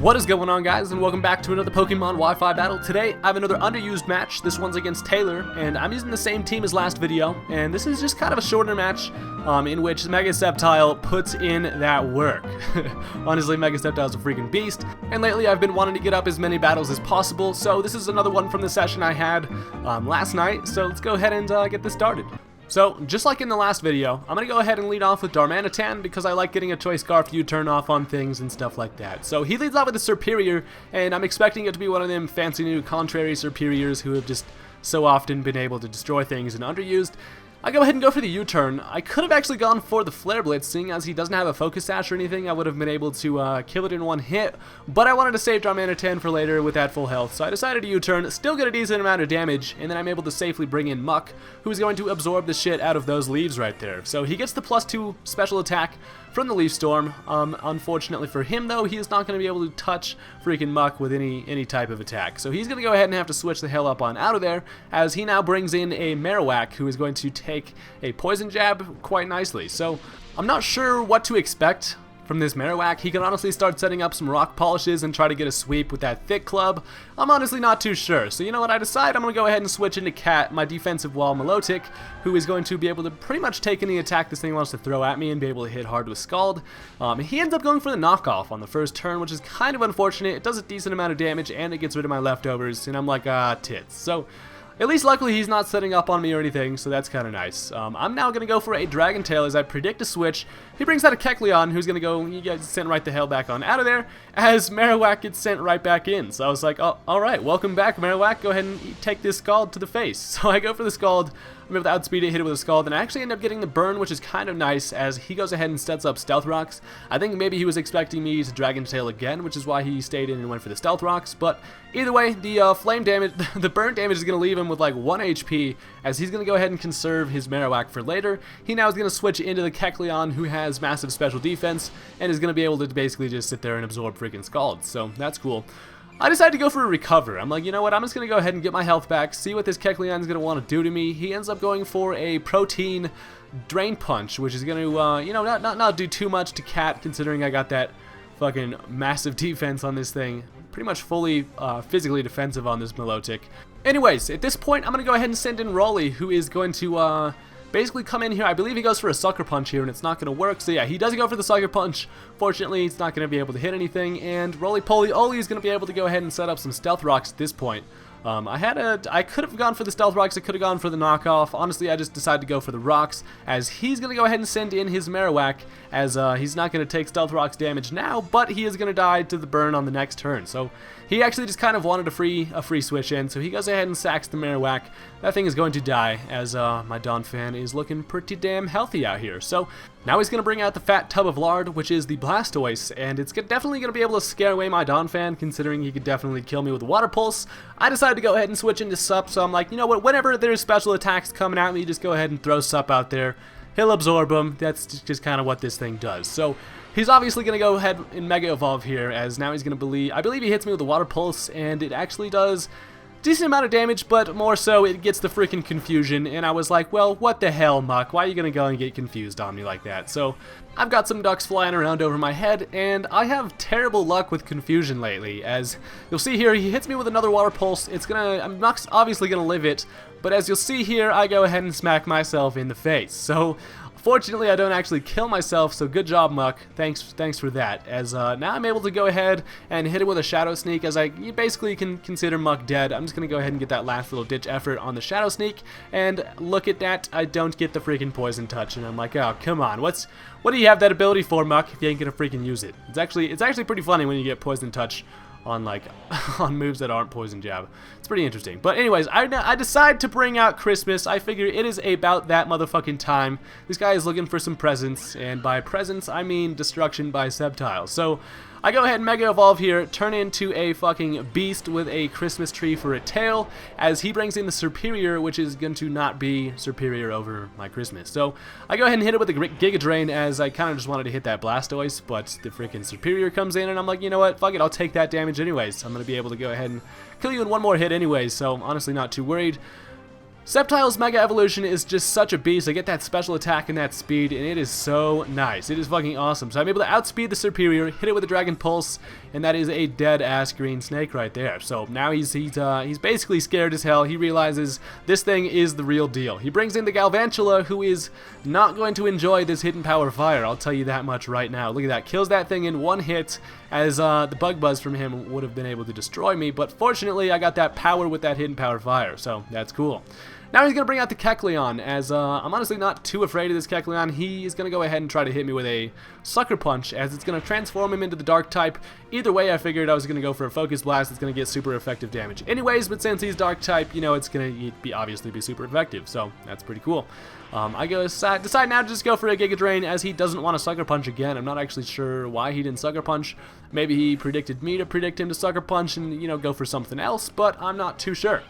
What is going on, guys, and welcome back to another Pokemon Wi-Fi battle. Today, I have another underused match. This one's against Taylor, and I'm using the same team as last video, and this is just kind of a shorter match in which Mega Sceptile puts in that work. Honestly, Mega Sceptile's a freaking beast, and lately I've been wanting to get up as many battles as possible, so this is another one from the session I had last night, so let's go ahead and get this started. So, just like in the last video, I'm going to go ahead and lead off with Darmanitan because I like getting a Choice Scarf U-turn off on things and stuff like that. So he leads off with the Superior, and I'm expecting it to be one of them fancy new contrary Superiors who have just so often been able to destroy things and underused. I go ahead and go for the U-turn. I could have actually gone for the Flare Blitz, seeing as he doesn't have a Focus Sash or anything. I would have been able to kill it in one hit, but I wanted to save Darmanitan for later with that full health, so I decided to U-turn, still get a decent amount of damage, and then I'm able to safely bring in Muck, who is going to absorb the shit out of those leaves right there. So he gets the +2 special attack from the Leaf Storm. Unfortunately for him, though, he is not going to be able to touch freaking Muck with any type of attack. So he's going to go ahead and have to switch the hell up on out of there, as he now brings in a Marowak, who is going to take a Poison Jab quite nicely. So I'm not sure what to expect from this Marowak. He can honestly start setting up some rock polishes and try to get a sweep with that thick club. I'm honestly not too sure. So you know what, I decide I'm going to go ahead and switch into Cat, my defensive wall Milotic, who is going to be able to pretty much take any attack this thing wants to throw at me and be able to hit hard with Scald. He ends up going for the knockoff on the first turn, which is kind of unfortunate. It does a decent amount of damage and it gets rid of my leftovers, and I'm like, tits. So at least luckily he's not setting up on me or anything, so that's kind of nice. I'm now going to go for a Dragon Tail as I predict a switch. He brings out a Kecleon, who's going to go, he gets sent right the hell back on out of there, as Marowak gets sent right back in. So I was like, oh, alright, welcome back, Marowak, go ahead and take this Scald to the face. So I go for the Scald, I'm able to outspeed it, hit it with a Scald, and I actually end up getting the burn, which is kind of nice, as he goes ahead and sets up Stealth Rocks. I think maybe he was expecting me to Dragon Tail again, which is why he stayed in and went for the Stealth Rocks, but either way, the flame damage, the burn damage is going to leave him with like 1 HP, as he's going to go ahead and conserve his Marowak for later. He now is going to switch into the Kecleon, who has massive special defense, and is going to be able to basically just sit there and absorb freaking Scald, so that's cool. I decided to go for a Recover. I'm like, you know what, I'm just going to go ahead and get my health back, see what this Kecleon is going to want to do to me. He ends up going for a Protein Drain Punch, which is going to, you know, not do too much to Cat, considering I got that fucking massive defense on this thing. Pretty much fully physically defensive on this Milotic. Anyways, at this point, I'm going to go ahead and send in Rolly, who is going to basically come in here. I believe he goes for a Sucker Punch here, and it's not going to work. So yeah, he does go for the Sucker Punch. Fortunately, he's not going to be able to hit anything, and Roly-Poly Oli is going to be able to go ahead and set up some Stealth Rocks at this point. I could have gone for the Stealth Rocks, I could have gone for the knockoff. Honestly, I just decided to go for the Rocks, as he's going to go ahead and send in his Marowak, as he's not going to take Stealth Rocks damage now, but he is going to die to the burn on the next turn. So he actually just kind of wanted a free switch in, so he goes ahead and sacks the Marowak. That thing is going to die, as my Donphan is looking pretty damn healthy out here. So now he's going to bring out the Fat Tub of Lard, which is the Blastoise, and it's definitely going to be able to scare away my Donphan, considering he could definitely kill me with a Water Pulse. I decided to go ahead and switch into Sup, so I'm like, you know what, whenever there's special attacks coming at me, just go ahead and throw Sup out there. He'll absorb them. That's just kind of what this thing does. So he's obviously going to go ahead and Mega Evolve here, as now he's going to I believe he hits me with a Water Pulse, and it actually does decent amount of damage, but more so it gets the freaking confusion, and I was like, well, what the hell, Muck? Why are you going to go and get confused on me like that? So I've got some ducks flying around over my head, and I have terrible luck with confusion lately, as you'll see here, he hits me with another Water Pulse. I'm not obviously going to live it, but as you'll see here, I go ahead and smack myself in the face. So fortunately, I don't actually kill myself, so good job, Muck. Thanks for that. As now I'm able to go ahead and hit it with a Shadow Sneak, as you basically can consider Muck dead. I'm just going to go ahead and get that last little ditch effort on the Shadow Sneak, and look at that, I don't get the freaking Poison Touch, and I'm like, oh, come on, what do you have that ability for, Muck, if you ain't going to freaking use it? It's actually pretty funny when you get Poison Touch on on moves that aren't Poison Jab. It's pretty interesting. But anyways, I decide to bring out Christmas. I figure it is about that motherfucking time. This guy is looking for some presents, and by presents I mean destruction by Sceptile. So I go ahead and Mega Evolve here, turn into a fucking beast with a Christmas tree for a tail, as he brings in the Superior, which is going to not be superior over my Christmas. So I go ahead and hit it with a Giga Drain, as I kind of just wanted to hit that Blastoise, but the freaking Superior comes in, and I'm like, you know what, fuck it, I'll take that damage anyways. I'm going to be able to go ahead and kill you in one more hit anyways, so honestly not too worried. Sceptile's Mega Evolution is just such a beast. I get that special attack and that speed, and it is so nice. It is fucking awesome. So I'm able to outspeed the Superior, hit it with a Dragon Pulse, and that is a dead-ass green snake right there. So now he's basically scared as hell. He realizes this thing is the real deal. He brings in the Galvantula, who is not going to enjoy this hidden power fire. I'll tell you that much right now. Look at that. Kills that thing in one hit, as the Bug Buzz from him would have been able to destroy me. But fortunately, I got that power with that hidden power fire, so that's cool. Now he's going to bring out the Kecleon, as I'm honestly not too afraid of this Kecleon. He is going to go ahead and try to hit me with a Sucker Punch, as it's going to transform him into the Dark type. Either way, I figured I was going to go for a Focus Blast. It's going to get super effective damage anyways, but since he's Dark type, you know, it's going to obviously be super effective, so that's pretty cool. I decide now to just go for a Giga Drain, as he doesn't want to Sucker Punch again. I'm not actually sure why he didn't Sucker Punch. Maybe he predicted me to predict him to Sucker Punch and, you know, go for something else, but I'm not too sure.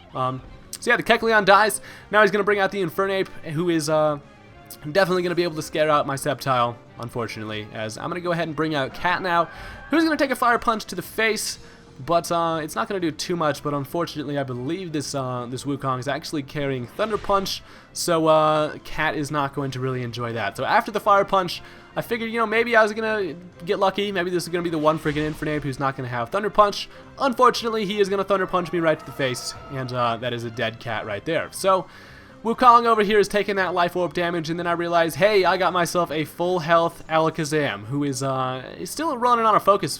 So yeah, the Kecleon dies. Now he's going to bring out the Infernape, who is definitely going to be able to scare out my Sceptile, unfortunately, as I'm going to go ahead and bring out Cat now, who's going to take a Fire Punch to the face, but it's not going to do too much. But unfortunately, I believe this this Wukong is actually carrying Thunder Punch, so Cat is not going to really enjoy that. So after the Fire Punch, I figured, you know, maybe I was going to get lucky. Maybe this is going to be the one freaking Infernape who's not going to have Thunder Punch. Unfortunately, he is going to Thunder Punch me right to the face, and that is a dead cat right there. So Wukong over here is taking that Life Orb damage, and then I realize, hey, I got myself a full health Alakazam, who is still running on a Focus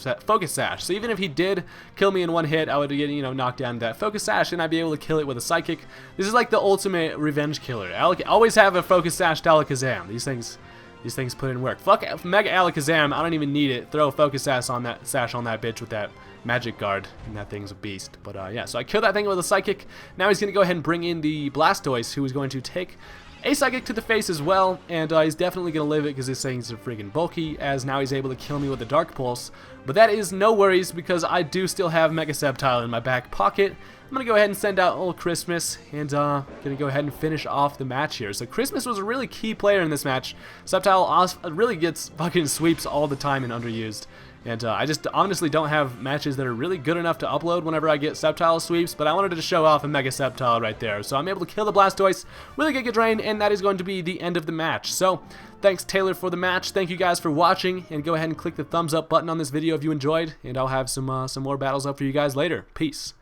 Sash. So even if he did kill me in one hit, I would get, you know, knocked down that Focus Sash, and I'd be able to kill it with a Psychic. This is like the ultimate revenge killer. Always have a Focus Sashed Alakazam. These things put in work. Fuck Mega Alakazam, I don't even need it. Throw a Focus Sash on that bitch with that Magic Guard, and that thing's a beast. But yeah, so I killed that thing with a Psychic. Now he's going to go ahead and bring in the Blastoise, who is going to take a Psychic to the face as well, and he's definitely going to live it because this thing's freaking bulky, as now he's able to kill me with a Dark Pulse. But that is no worries, because I do still have Mega Sceptile in my back pocket. I'm going to go ahead and send out old Christmas, and going to go ahead and finish off the match here. So Christmas was a really key player in this match. Sceptile really gets fucking sweeps all the time and underused. And I just honestly don't have matches that are really good enough to upload whenever I get Sceptile sweeps, but I wanted to show off a Mega Sceptile right there. So I'm able to kill the Blastoise with a Giga Drain, and that is going to be the end of the match. So thanks, Taylor, for the match. Thank you guys for watching, and go ahead and click the thumbs up button on this video if you enjoyed, and I'll have some more battles up for you guys later. Peace.